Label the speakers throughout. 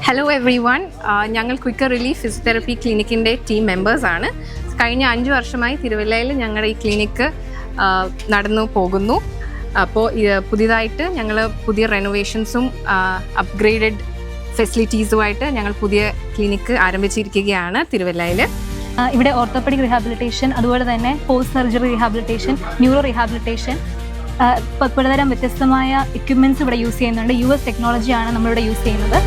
Speaker 1: Hello every one, ഞങ്ങൾ quicker relief physiotherapy ക്ലിനിക്കിൻ്റെ team മെമ്പേഴ്സാണ്. കഴിഞ്ഞ 5 വർഷമായി തിരുവല്ലയിൽ ഞങ്ങളുടെ ഈ ക്ലിനിക്ക് നടന്നു പോകുന്നു. അപ്പോൾ പുതിയതായിട്ട് ഞങ്ങൾ പുതിയ റെനോവേഷൻസും അപ്ഗ്രേഡഡ് ഫെസിലിറ്റീസുമായിട്ട് ഞങ്ങൾ പുതിയ ക്ലിനിക്ക് ആരംഭിച്ചിരിക്കുകയാണ് തിരുവല്ലയിൽ.
Speaker 2: ഇവിടെ ഓർത്തോപെഡിക് റീഹാബിലിറ്റേഷൻ, അതുപോലെ തന്നെ post surgery rehabilitation, neuro rehabilitation, പലതരം വ്യത്യസ്തമായ എക്യുപ്മെൻറ്റ്സ് ഇവിടെ യൂസ് ചെയ്യുന്നുണ്ട്. US ടെക്നോളജിയാണ് നമ്മളിവിടെ യൂസ് ചെയ്യുന്നത്.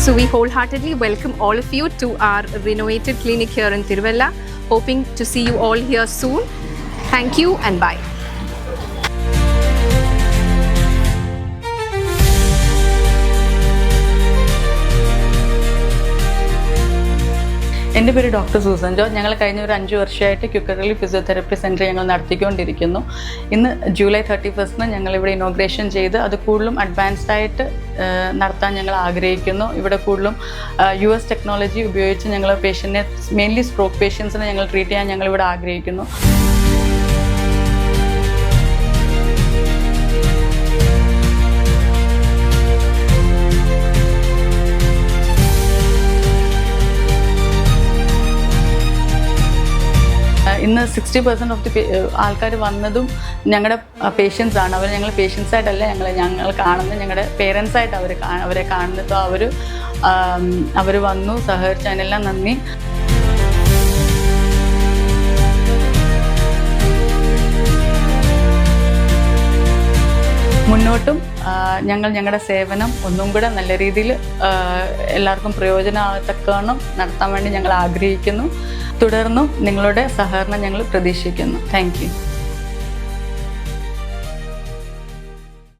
Speaker 1: So we wholeheartedly welcome all of you to our renovated clinic here in Tiruvalla. Hoping to see you all here soon. Thank you and bye.
Speaker 3: എൻ്റെ പേര് doctor Susan George. ഞങ്ങൾ കഴിഞ്ഞ ഒരു 5 വർഷമായിട്ട് quicker relief physiotherapy centre ഞങ്ങൾ നടത്തിക്കൊണ്ടിരിക്കുന്നു. ഇന്ന് July 31 ഞങ്ങളിവിടെ inauguration ചെയ്ത് അത് കൂടുതലും അഡ്വാൻസ്ഡ് ആയിട്ട് നടത്താൻ ഞങ്ങൾ ആഗ്രഹിക്കുന്നു. ഇവിടെ കൂടുതലും US ടെക്നോളജി ഉപയോഗിച്ച് ഞങ്ങൾ പേഷ്യൻറ്റിനെ, മെയിൻലി സ്ട്രോക്ക് പേഷ്യൻസിനെ ഞങ്ങൾ ട്രീറ്റ് ചെയ്യാൻ ഞങ്ങളിവിടെ ആഗ്രഹിക്കുന്നു. ഇന്ന് 60% ഓഫ് ദി ആൾക്കാർ വന്നതും ഞങ്ങളുടെ പേഷ്യൻസ് ആണ്. അവർ ഞങ്ങൾ പേഷ്യൻസായിട്ടല്ല ഞങ്ങൾ കാണുന്നത്, ഞങ്ങളുടെ പേരൻസായിട്ട് അവരെ കാണുന്നത്. അവർ വന്നു, സഹകരിച്ചു, അതിനെല്ലാം നന്ദി. മുന്നോട്ടും ഞങ്ങളുടെ സേവനം ഒന്നും കൂടെ നല്ല രീതിയിൽ എല്ലാവർക്കും പ്രയോജനമാകത്തക്കവണ്ണം നടത്താൻ വേണ്ടി ഞങ്ങൾ ആഗ്രഹിക്കുന്നു. തുടർന്നും നിങ്ങളുടെ സഹകരണം ഞങ്ങൾ പ്രതീക്ഷിക്കുന്നു. Thank you.